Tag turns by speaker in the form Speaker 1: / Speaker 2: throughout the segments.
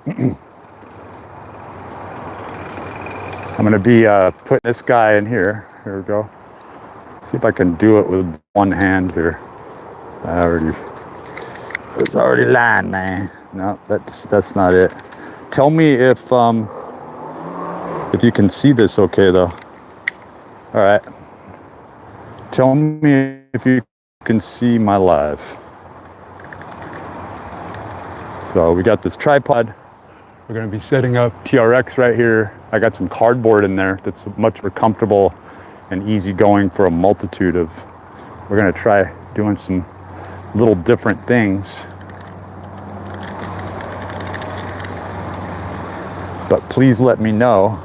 Speaker 1: I'm gonna be putting this guy in here. Here we go. See if I can do it with one hand here. It's already lying, man. No, that's not it. Tell me if you can see this okay though. All right. Tell me if you can see my live. So we got this tripod. We're gonna be setting up TRX right here. I got some cardboard in there that's much more comfortable and easygoing for a multitude of, we're gonna try doing some little different things. But please let me know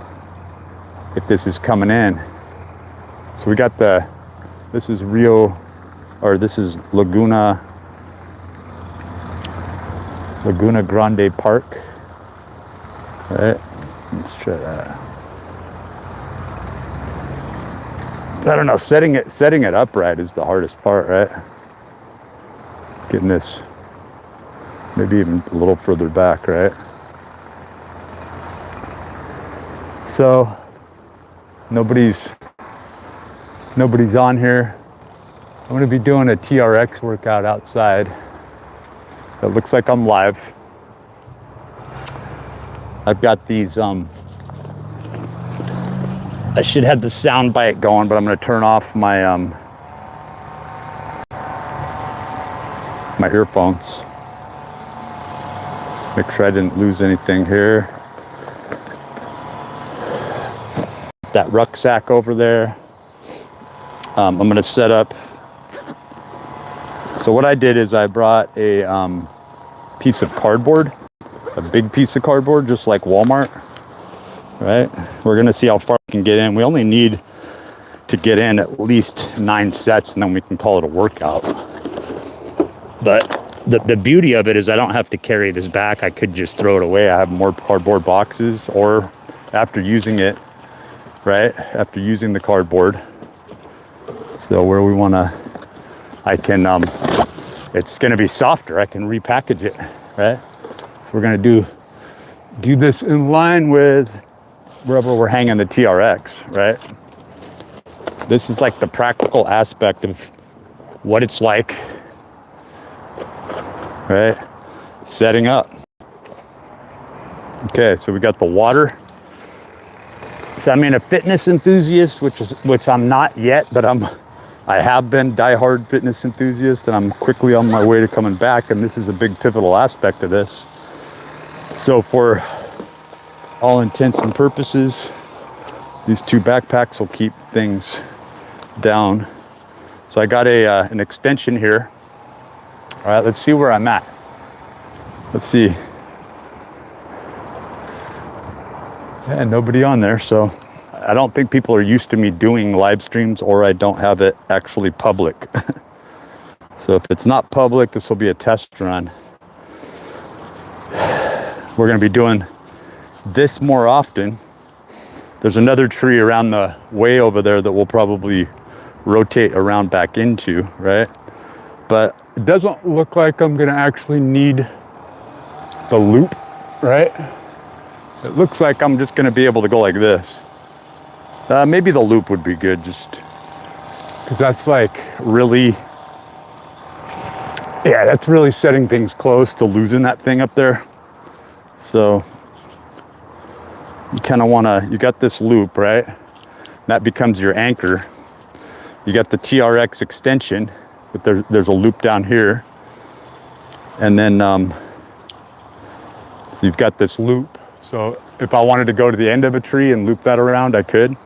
Speaker 1: if this is coming in. So we got this is Laguna Grande Park. Right, let's try that. I don't know, setting it upright is the hardest part, right? Getting this maybe even a little further back, right? So nobody's on here. I'm gonna be doing a TRX workout outside. It looks like I'm live. I've got these, I should have the sound bite going, but I'm gonna turn off my my earphones. Make sure I didn't lose anything here. That rucksack over there. I'm gonna set up. So what I did is I brought a piece of cardboard, a big piece of cardboard, just like Walmart, right? We're gonna see how far we can get in. We only need to get in at least 9 sets and then we can call it a workout. But the beauty of it is I don't have to carry this back. I could just throw it away. I have more cardboard boxes, or after using it, right? After using the cardboard. So where we wanna, I can, it's gonna be softer. I can repackage it, right? So we're gonna do this in line with wherever we're hanging the TRX, right? This is like the practical aspect of what it's like, right? Setting up. Okay, so we got the water. So I mean, a fitness enthusiast, which I'm not yet, but I have been diehard fitness enthusiast, and I'm quickly on my way to coming back, and this is a big pivotal aspect of this. So for all intents and purposes, these 2 backpacks will keep things down. So I got an extension here. All right, let's see where I'm at. Let's see. Yeah, nobody on there, so I don't think people are used to me doing live streams, or I don't have it actually public. So if it's not public, this will be a test run. We're gonna be doing this more often. There's another tree around the way over there that we'll probably rotate around back into, right? But it doesn't look like I'm gonna actually need the loop, right? It looks like I'm just gonna be able to go like this. Maybe the loop would be good, just because that's like really, yeah, that's really setting things close to losing that thing up there. So you kind of wanna, you got this loop, right? That becomes your anchor. You got the TRX extension, but there's a loop down here. And then, so you've got this loop. So if I wanted to go to the end of a tree and loop that around, I could.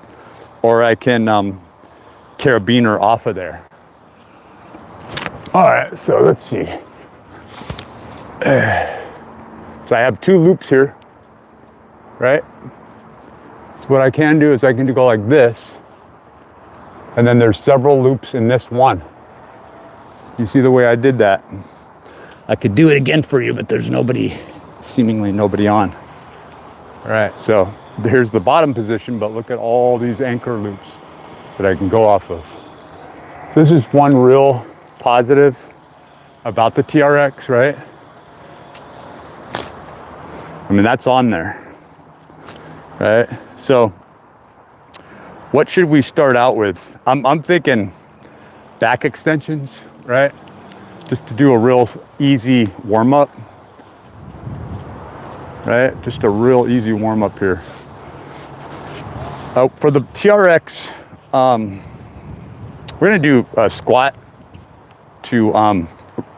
Speaker 1: Or I can carabiner off of there. All right, so let's see. So I have 2 loops here, right? So what I can do is I can go like this, and then there's several loops in this one. You see the way I did that? I could do it again for you, but there's nobody, seemingly nobody on. All right, so here's the bottom position, but look at all these anchor loops that I can go off of. This is one real positive about the TRX, right? mean, that's on there, right? So what should we start out with? I'm thinking back extensions, right? Just to do a real easy warm up, right? Just a real easy warm up here. For the TRX, we're gonna do a squat to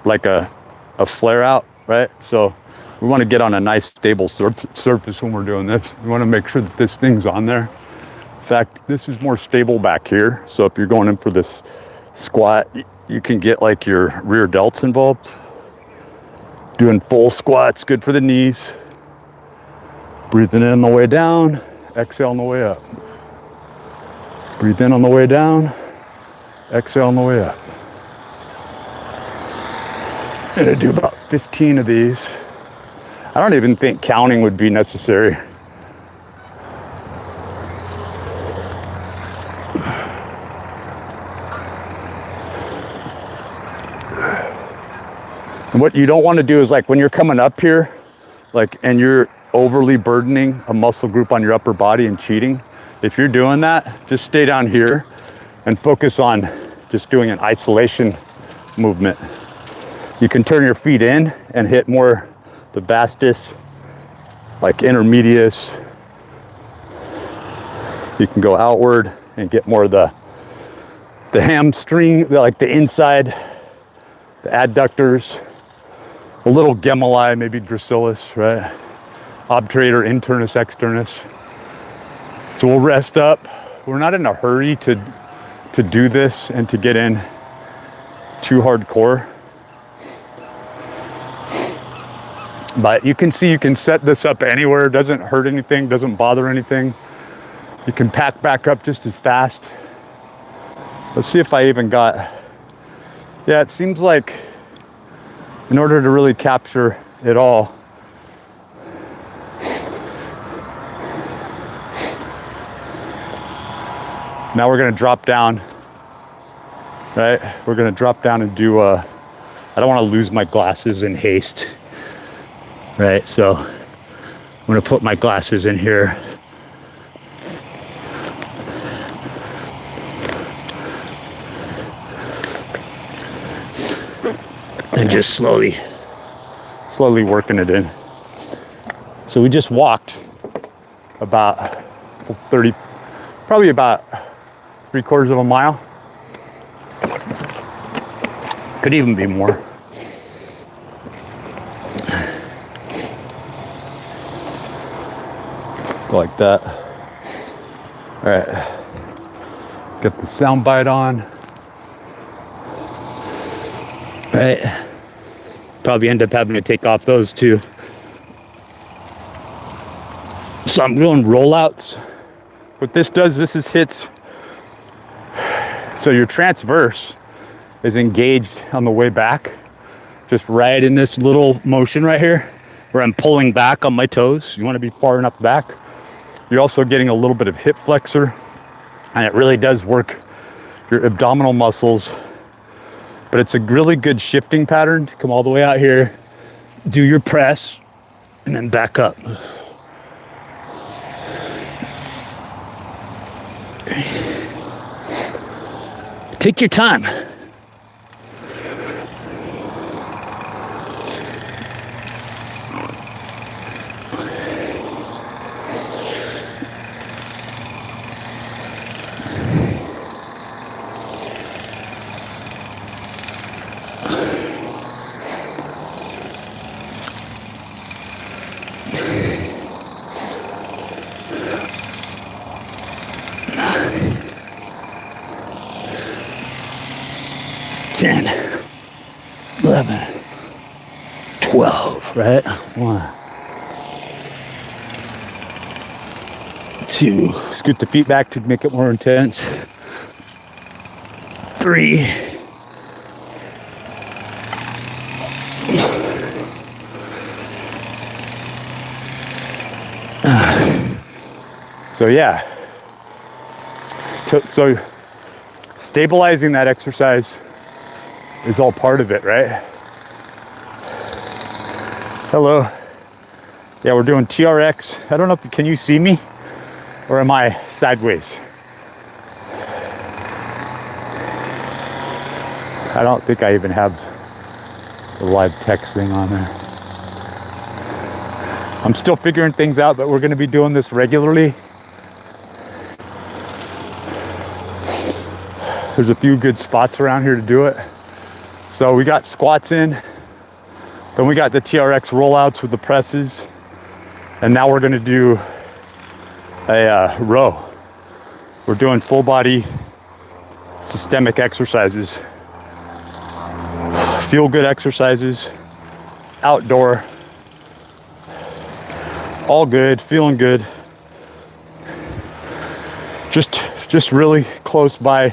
Speaker 1: like a flare out, right? So we want to get on a nice stable surface when we're doing this. We want to make sure that this thing's on there. In fact, this is more stable back here. So if you're going in for this squat, you can get like your rear delts involved. Doing full squats, good for the knees. Breathing in on the way down, exhale on the way up. Breathe in on the way down, exhale on the way up. I'm gonna do about 15 of these. I don't even think counting would be necessary. And what you don't want to do is like when you're coming up here, like, and you're overly burdening a muscle group on your upper body and cheating. If you're doing that, just stay down here and focus on just doing an isolation movement. You can turn your feet in and hit more the vastus, like intermedius. You can go outward and get more of the hamstring, like the inside, the adductors, a little gemini, maybe gracilis, right? Obturator, internus, externus. So we'll rest up. We're not in a hurry to do this and to get in too hardcore. But you can see you can set this up anywhere. It doesn't hurt anything, doesn't bother anything. You can pack back up just as fast. Let's see if I even got, yeah, it seems like in order to really capture it all, now we're gonna drop down, right? We're gonna drop down and do I don't wanna lose my glasses in haste, right? So I'm gonna put my glasses in here. And just slowly working it in. So we just walked about 30, probably about 3/4 of a mile. Could even be more. Like that. All right. Get the sound bite on. All right. Probably end up having to take off those too. So I'm doing rollouts. What this does, this is hits. So your transverse is engaged on the way back, just right in this little motion right here, where I'm pulling back on my toes. You want to be far enough back. You're also getting a little bit of hip flexor, and it really does work your abdominal muscles. But it's a really good shifting pattern to come all the way out here, do your press, and then back up. Take your time. Ten, 11, 12, right? 1, 2, scoot the feet back to make it more intense. 3, 4. So yeah, so stabilizing that exercise is all part of it, right? Hello. Yeah, we're doing TRX. I don't know if, can you see me? Or am I sideways? I don't think I even have the live text thing on there. I'm still figuring things out, but we're gonna be doing this regularly. There's a few good spots around here to do it. So we got squats in, then we got the TRX rollouts with the presses, and now we're gonna do a row. We're doing full body systemic exercises. Feel good exercises, outdoor, all good, feeling good. Just really close by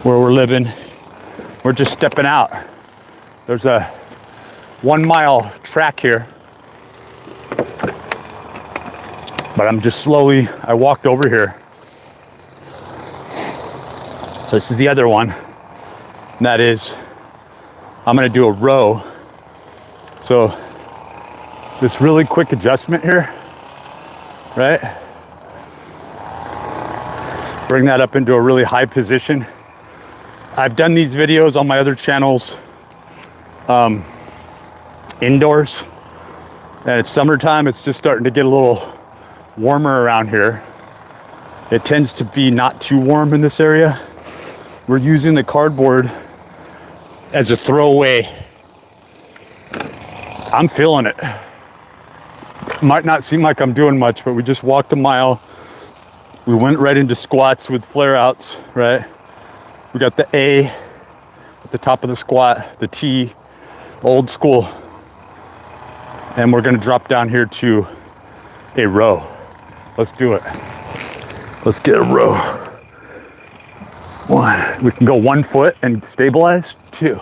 Speaker 1: where we're living. We're just stepping out. There's a 1 mile track here, but I'm just slowly, I walked over here. So this is the other one. And that is, I'm gonna do a row. So this really quick adjustment here, right? Bring that up into a really high position. I've done these videos on my other channels indoors, and it's summertime. It's just starting to get a little warmer around here. It tends to be not too warm in this area. We're using the cardboard as a throwaway. I'm feeling it. Might not seem like I'm doing much, but we just walked a mile. We went right into squats with flare outs, right? We got the A at the top of the squat, the T, old school. And we're gonna drop down here to a row. Let's do it. Let's get a row. 1, we can go 1 foot and stabilize. 2,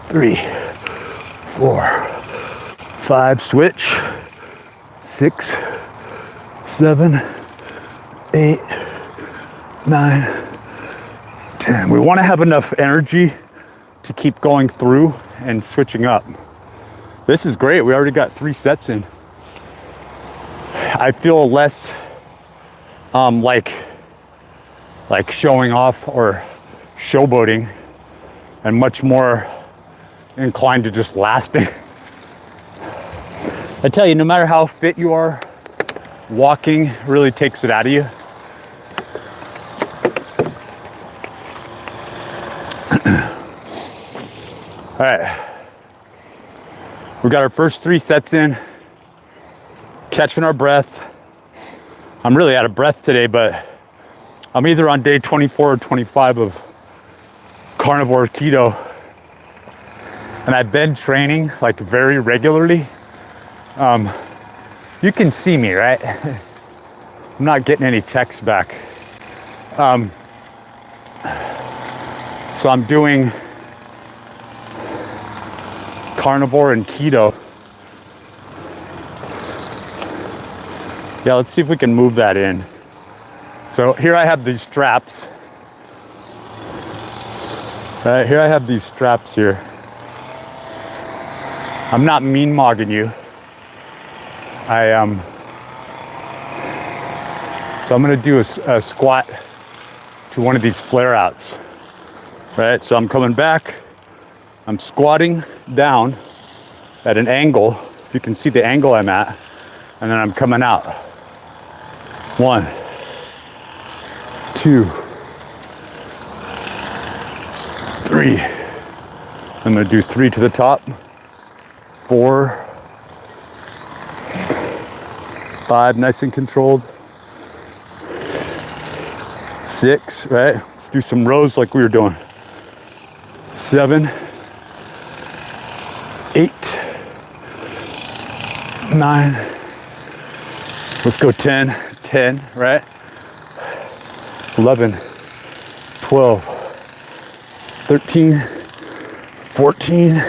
Speaker 1: 3, 4, 5, switch. 6, 7, 8, 9, 10. We want to have enough energy to keep going through and switching up. This is great. We already got 3 sets in. I feel less like showing off or showboating, and much more inclined to just lasting. I tell you, no matter how fit you are, walking really takes it out of you. All right, we got our first 3 sets in, catching our breath. I'm really out of breath today, but I'm either on day 24 or 25 of carnivore keto, and I've been training like very regularly. You can see me, right? I'm not getting any texts back. So I'm doing carnivore and keto. Yeah, let's see if we can move that in. So here I have these straps. Right here I have these straps here. I'm not mean-mogging you. So I'm gonna do a squat to one of these flare outs, right? So I'm coming back, I'm squatting down at an angle, if you can see the angle I'm at, and then I'm coming out. 1, 2, 3. I'm gonna do 3 to the top, 4, 5, nice and controlled. 6, right? Let's do some rows like we were doing. 7, 8, 9. Let's go 10, 10, right? 11, 12, 13, 14,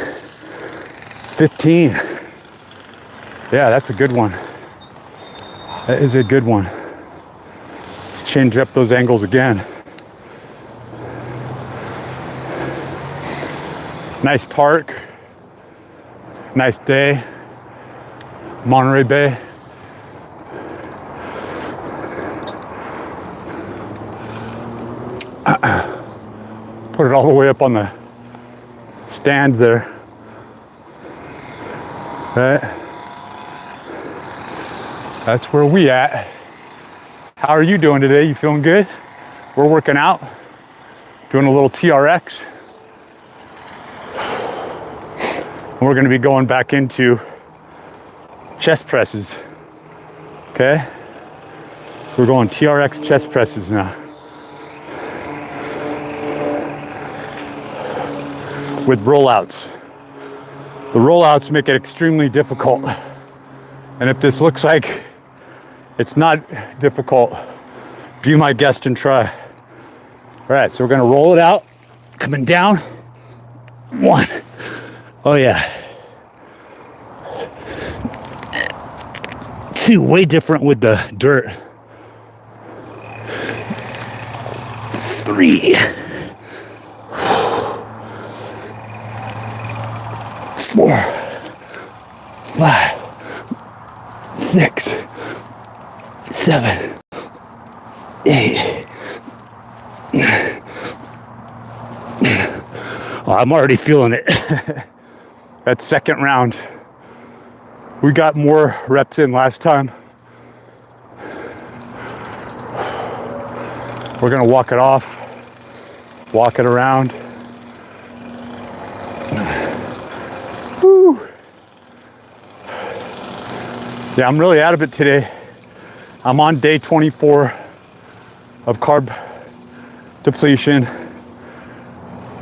Speaker 1: 15. Yeah, that's a good one. That is a good one. Let's change up those angles again. Nice park. Nice day. Monterey Bay. Put it all the way up on the stand there. Right? That's where we at. How are you doing today? You feeling good? We're working out, doing a little TRX. And we're gonna be going back into chest presses, okay? So we're going TRX chest presses now. With rollouts. The rollouts make it extremely difficult. And if this looks like it's not difficult, be my guest and try. All right, so we're gonna roll it out, coming down. 1. Oh yeah. 2, way different with the dirt. 3. 4, 5, 6, 7, 8. Oh, I'm already feeling it. That second round, we got more reps in last time. We're gonna walk it off, walk it around. Woo. Yeah, I'm really out of it today. I'm on day 24 of carb depletion.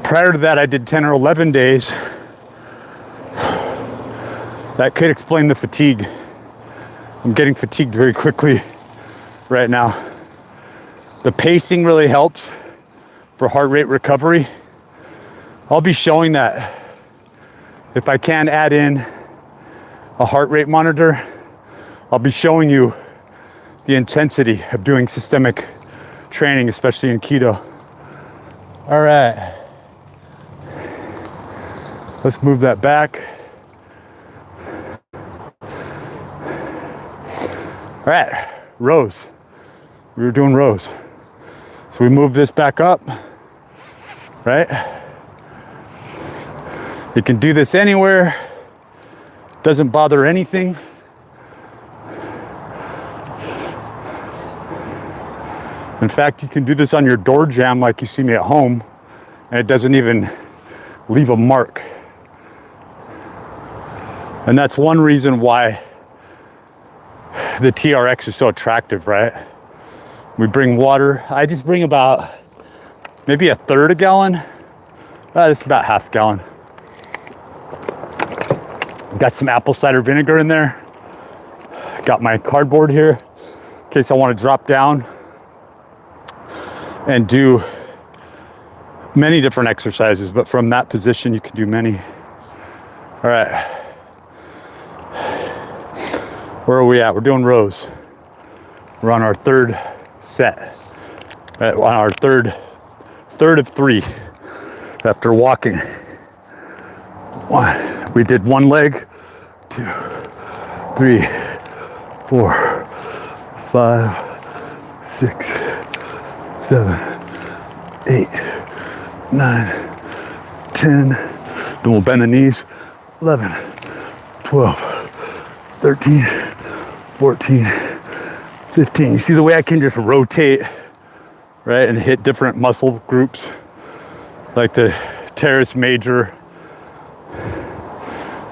Speaker 1: Prior to that, I did 10 or 11 days. That could explain the fatigue. I'm getting fatigued very quickly right now. The pacing really helps for heart rate recovery. I'll be showing that. If I can add in a heart rate monitor, I'll be showing you the intensity of doing systemic training, especially in keto. All right. Let's move that back. All right, rows. We were doing rows. So we move this back up, right? You can do this anywhere. Doesn't bother anything. In fact, you can do this on your door jamb like you see me at home, and it doesn't even leave a mark. And that's one reason why the TRX is so attractive, right? We bring water. I just bring about maybe a third a gallon. This is about half a gallon. Got some apple cider vinegar in there. Got my cardboard here in case I want to drop down and do many different exercises, but from that position you can do many. All right. Where are we at? We're doing rows. We're on our third set. On our third of 3 after walking. 1. We did one leg. 2, 3, 4, 5, 6, 7, 8, 9, 10. Then we'll bend the knees. 11, 12, 13, 14, 15. You see the way I can just rotate, right, and hit different muscle groups, like the teres major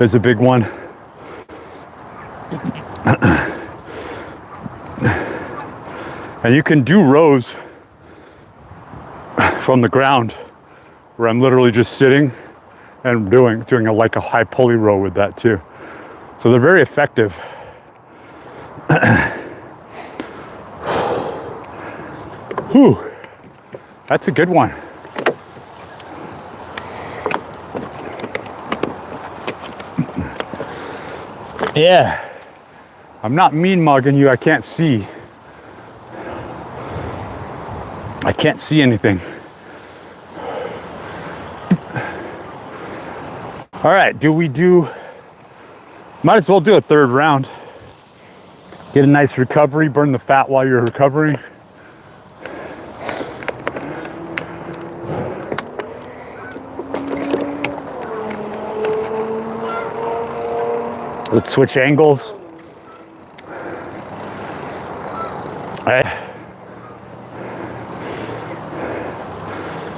Speaker 1: is a big one. And you can do rows from the ground where I'm literally just sitting and doing like a high pulley row with that too. So they're very effective. Whew, that's a good one. Yeah, I'm not mean mugging you. I can't see. I can't see anything. All right, do we do Might as well do a third round. Get a nice recovery, burn the fat while you're recovering. Let's switch angles. All right.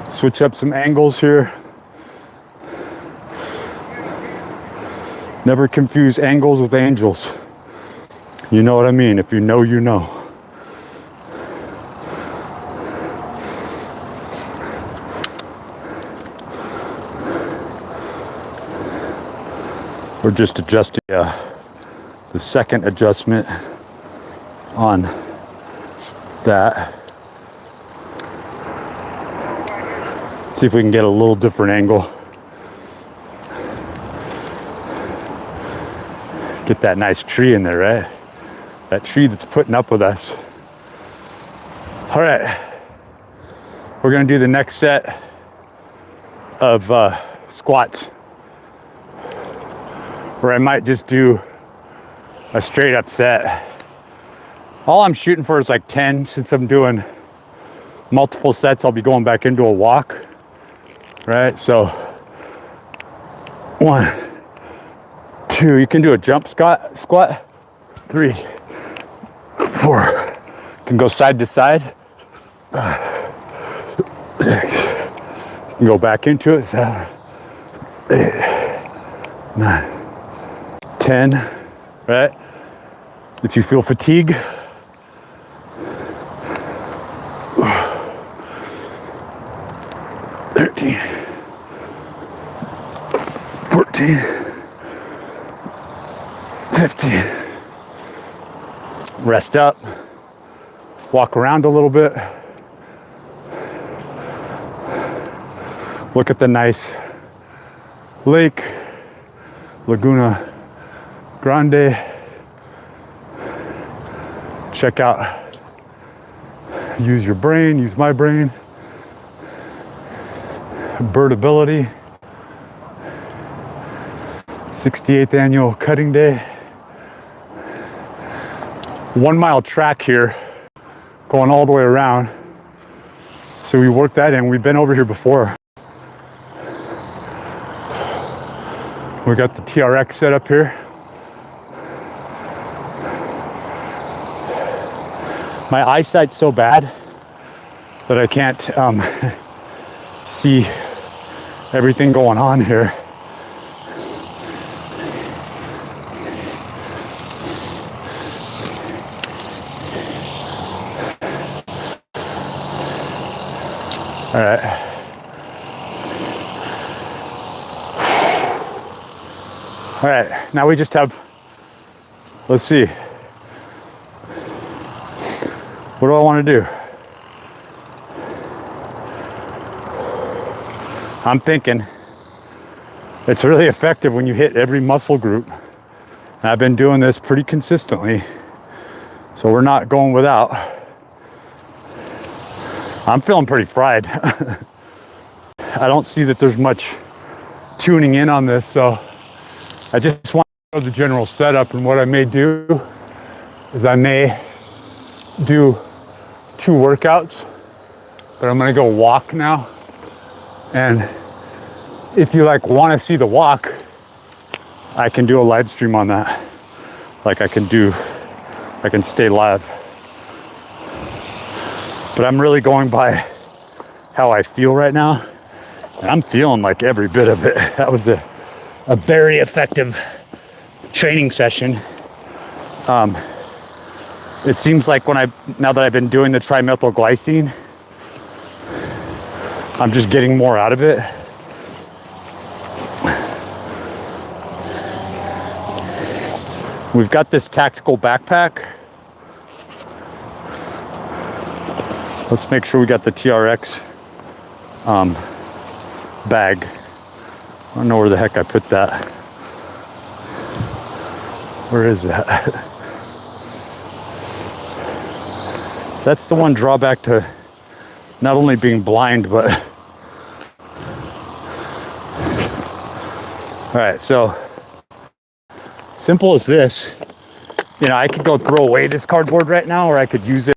Speaker 1: Switch up some angles here. Never confuse angles with angels. You know what I mean? If you know, you know. We're just adjusting the second adjustment on that. See if we can get a little different angle. Get that nice tree in there, right? That tree that's putting up with us. All right. We're gonna do the next set of squats, where I might just do a straight up set. All I'm shooting for is like 10. Since I'm doing multiple sets, I'll be going back into a walk, right? So 1, 2, you can do a jump squat. 3, 4, you can go side to side. 6, you can go back into it. 7, 8, 9, 10, right? If you feel fatigue, 13, 14, 15. Rest up, walk around a little bit, look at the nice lake, Laguna Grande. Check out, use your brain, use my brain. Birdability, 68th annual cutting day. 1 mile track here, going all the way around. So we worked that in. We've been over here before. We got the TRX set up here. My eyesight's so bad that I can't see everything going on here. All right. All right, now we just have, let's see. What do I want to do? I'm thinking it's really effective when you hit every muscle group. And I've been doing this pretty consistently, so we're not going without. I'm feeling pretty fried. I don't see that there's much tuning in on this, so I just want to know the general setup. And what I may do is I may do 2 workouts, but I'm gonna go walk now. And if you like want to see the walk, I can do a live stream on that. Like I can stay live. But I'm really going by how I feel right now. And I'm feeling like every bit of it. That was a very effective training session. It seems like now that I've been doing the trimethylglycine, I'm just getting more out of it. We've got this tactical backpack. Let's make sure we got the TRX bag. I don't know where the heck I put that. Where is that? So that's the one drawback to not only being blind, but... All right, so Simple as this. You know, I could go throw away this cardboard right now, or I could use it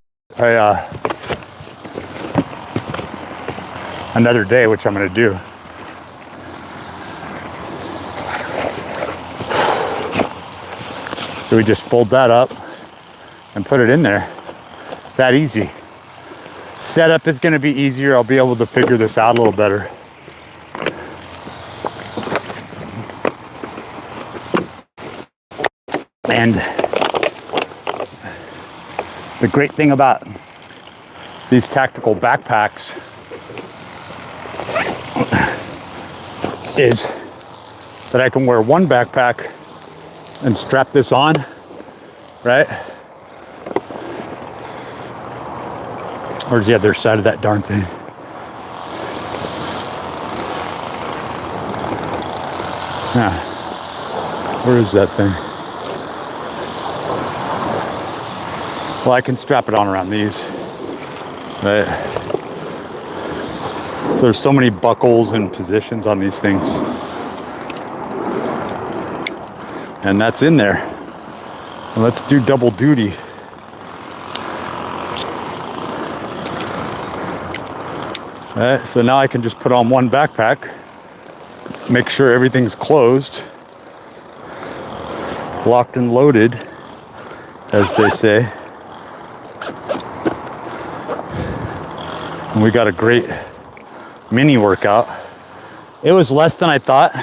Speaker 1: another day, which I'm gonna do. So we just fold that up and put it in there. It's that easy. Setup is gonna be easier. I'll be able to figure this out a little better. And the great thing about these tactical backpacks is that I can wear one backpack and strap this on, right? Where's the other side of that darn thing? Yeah. Where is that thing? Well, I can strap it on around these, right? So there's so many buckles and positions on these things. And that's in there. And let's do double duty. All right, so now I can just put on one backpack, make sure everything's closed, locked and loaded, as they say. And we got a great mini workout. It was less than I thought.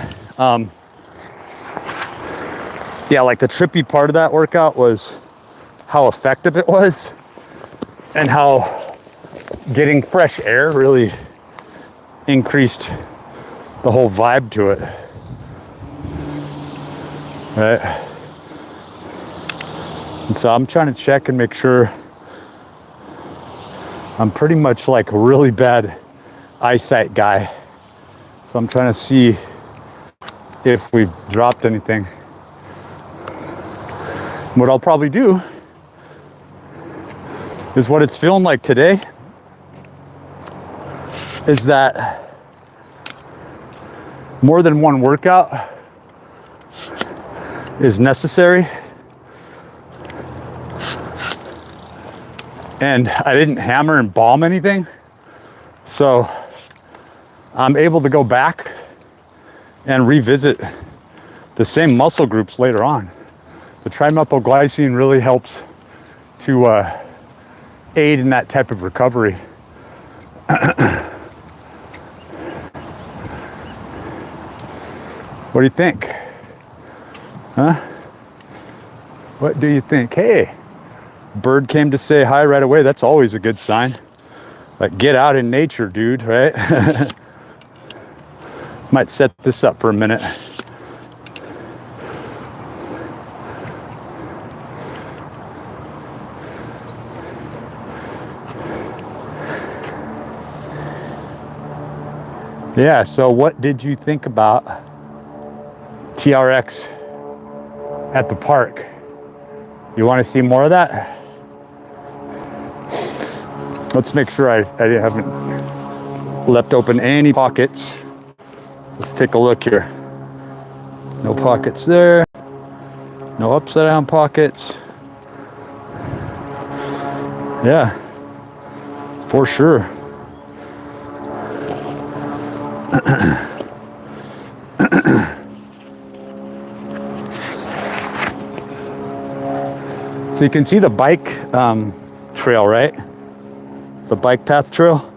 Speaker 1: Yeah, like the trippy part of that workout was how effective it was and how getting fresh air really increased the whole vibe to it. Right? And so I'm trying to check and make sure. I'm pretty much like a really bad eyesight guy. So I'm trying to see if we've dropped anything. What I'll probably do is what it's feeling like today is that more than one workout is necessary. And I didn't hammer and bomb anything. So I'm able to go back and revisit the same muscle groups later on. The trimethylglycine really helps to aid in that type of recovery. What do you think? Huh? What do you think? Hey, bird came to say hi right away. That's always a good sign. Like, get out in nature, dude, right? Might set this up for a minute. Yeah, so what did you think about TRX at the park? You want to see more of that? Let's make sure I haven't left open any pockets. Let's take a look here. No pockets there. No upside down pockets. Yeah, for sure. So you can see the bike trail, right? The bike path trail.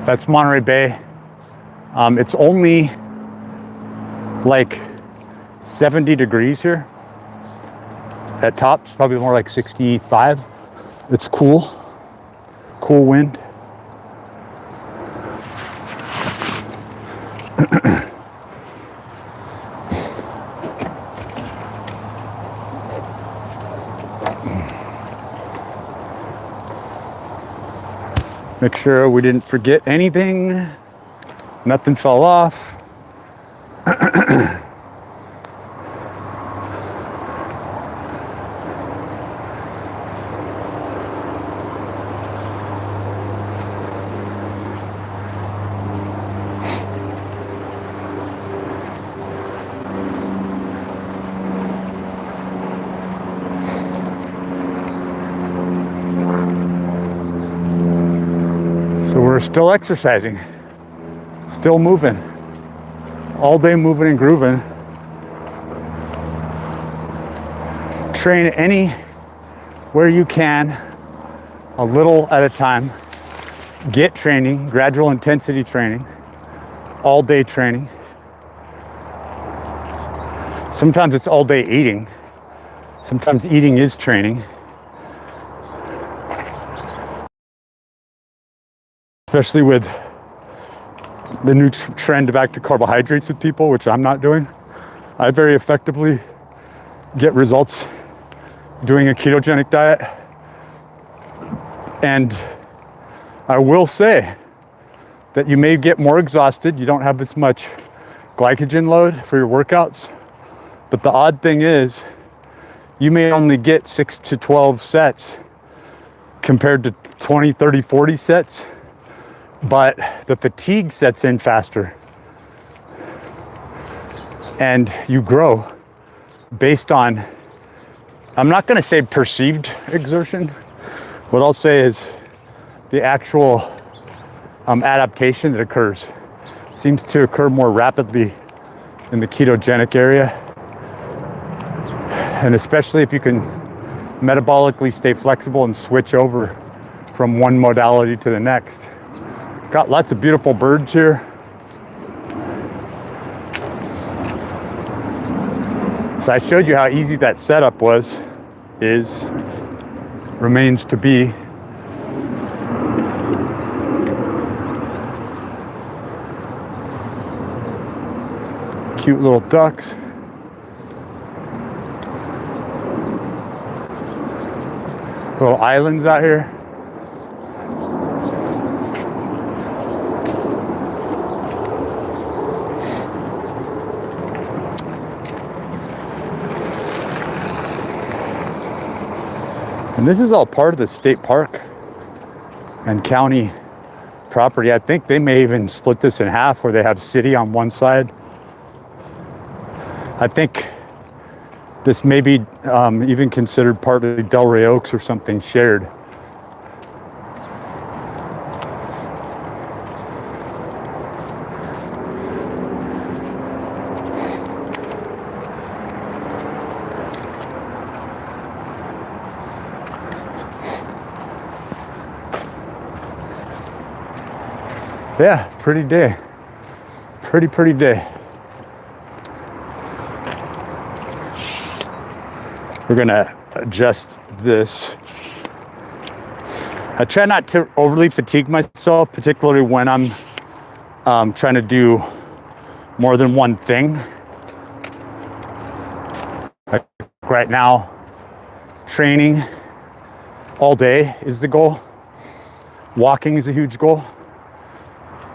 Speaker 1: That's Monterey Bay. It's only like 70 degrees here. At tops, probably more like 65. It's cool. Cool wind. Make sure we didn't forget anything. Nothing fell off. Still exercising, still moving, all day moving and grooving. Train anywhere you can, a little at a time. Get training, gradual intensity training, all day training. Sometimes it's all day eating. Sometimes eating is training. Especially with the new trend back to carbohydrates with people, which I'm not doing. I very effectively get results doing a ketogenic diet. And I will say that you may get more exhausted. You don't have as much glycogen load for your workouts. But the odd thing is, you may only get 6 to 12 sets compared to 20, 30, 40 sets. But the fatigue sets in faster. And you grow based on, I'm not going to say perceived exertion. What I'll say is the actual adaptation that occurs seems to occur more rapidly in the ketogenic area. And especially if you can metabolically stay flexible and switch over from one modality to the next. Got lots of beautiful birds here. So I showed you how easy that setup remains to be. Cute little ducks. Little islands out here. And this is all part of the state park and county property. I think they may even split this in half where they have city on one side. I think this may be even considered part of Delray Oaks or something shared. Yeah, pretty day. Pretty day. We're gonna adjust this. I try not to overly fatigue myself, particularly when I'm trying to do more than one thing. Like right now, training all day is the goal. Walking is a huge goal.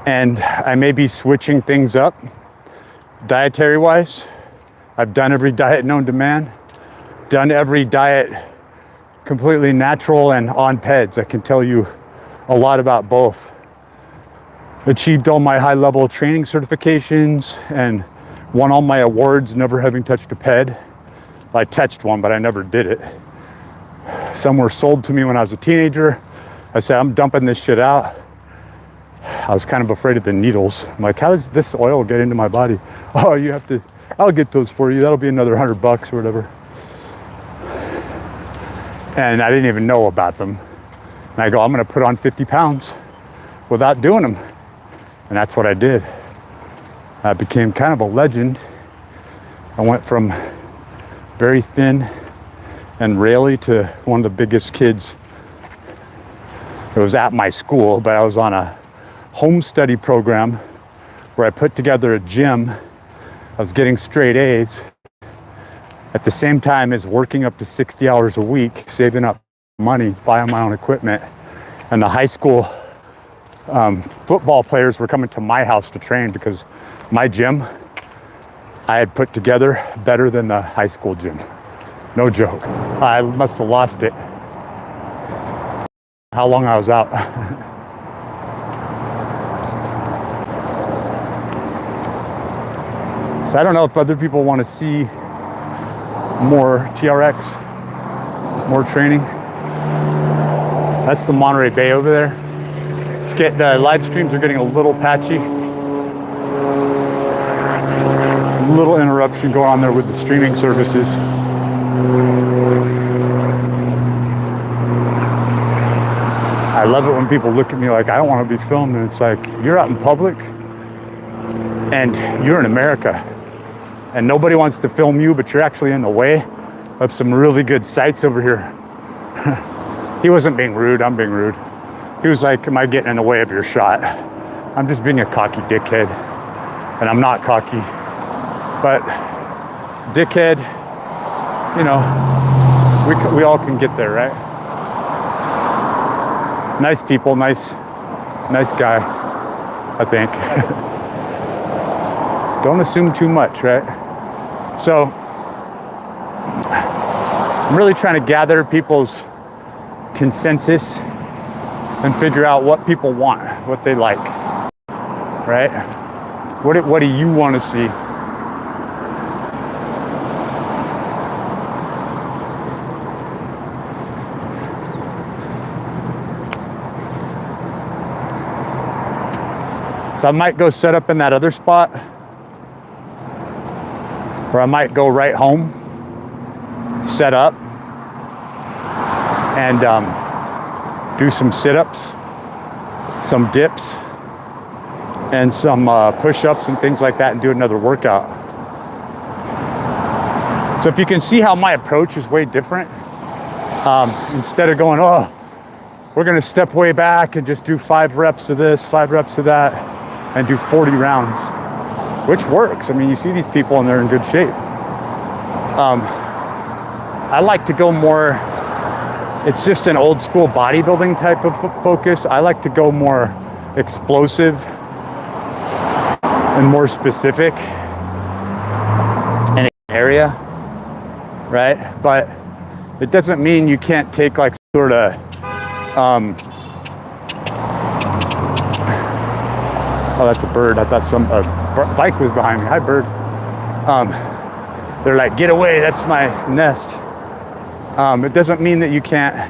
Speaker 1: And I may be switching things up dietary-wise. I've done every diet known to man, done every diet completely natural and on PEDs. I can tell you a lot about both. Achieved all my high-level training certifications and won all my awards, never having touched a PED. I touched one, but I never did it. Some were sold to me when I was a teenager. I said, I'm dumping this shit out. I was kind of afraid of the needles. I'm like, how does this oil get into my body? Oh, you have to, I'll get those for you. That'll be another $100 or whatever. And I didn't even know about them. And I go, I'm gonna put on 50 pounds without doing them. And that's what I did. I became kind of a legend. I went from very thin and raily to one of the biggest kids. It was at my school, but I was on a home study program where I put together a gym. I was getting straight A's at the same time as working up to 60 hours a week, saving up money, buying my own equipment. And the high school football players were coming to my house to train because my gym I had put together better than the high school gym. No joke. I must have lost it. How long I was out. So I don't know if other people want to see more TRX, more training. That's the Monterey Bay over there. It's the live streams are getting a little patchy. A little interruption going on there with the streaming services. I love it when people look at me like I don't want to be filmed, and it's like, you're out in public and you're in America and nobody wants to film you, but you're actually in the way of some really good sights over here. He wasn't being rude, I'm being rude. He was like, am I getting in the way of your shot? I'm just being a cocky dickhead. And I'm not cocky, but dickhead, you know, we all can get there, right? Nice people, nice guy, I think. Don't assume too much, right? So I'm really trying to gather people's consensus and figure out what people want, what they like, right? What do you want to see? So I might go set up in that other spot, or I might go right home, set up, and do some sit-ups, some dips, and some push-ups and things like that, and do another workout. So if you can see how my approach is way different, instead of going, oh, we're gonna step way back and just do 5 reps of this, 5 reps of that, and do 40 rounds, which works. I mean, you see these people and they're in good shape. I like to go more, it's just an old school bodybuilding type of focus. I like to go more explosive and more specific in an area, right? But it doesn't mean you can't take like sort of, oh, that's a bird. I thought some bike was behind me. Hi, bird. They're like, get away, that's my nest. It doesn't mean that you can't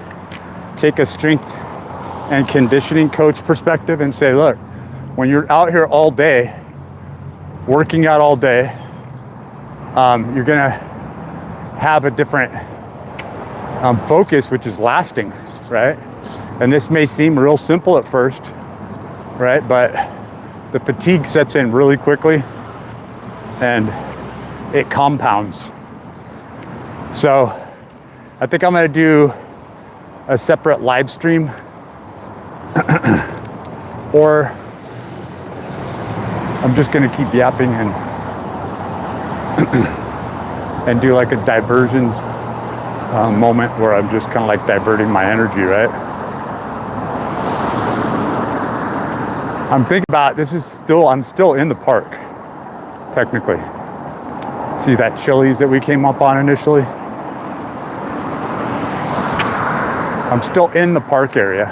Speaker 1: take a strength and conditioning coach perspective and say, look, when you're out here all day, working out all day, you're gonna have a different focus, which is lasting, right? And this may seem real simple at first, right? But the fatigue sets in really quickly and it compounds. So I think I'm gonna do a separate live stream or I'm just gonna keep yapping and do like a diversion moment where I'm just kind of like diverting my energy, right? I'm thinking about, I'm still in the park, technically. See that Chili's that we came up on initially? I'm still in the park area.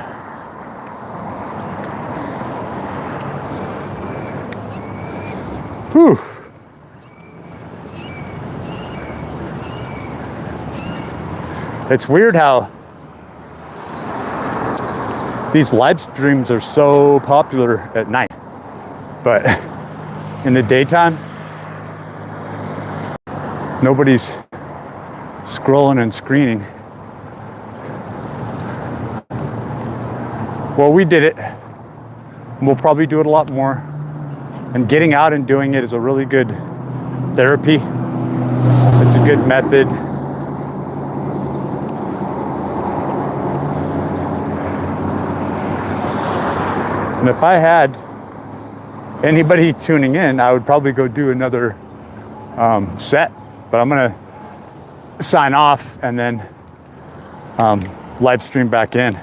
Speaker 1: Whew. It's weird how these live streams are so popular at night, but in the daytime, nobody's scrolling and screening. Well, we did it. We'll probably do it a lot more. And getting out and doing it is a really good therapy. It's a good method. And if I had anybody tuning in, I would probably go do another set. But I'm gonna sign off and then live stream back in.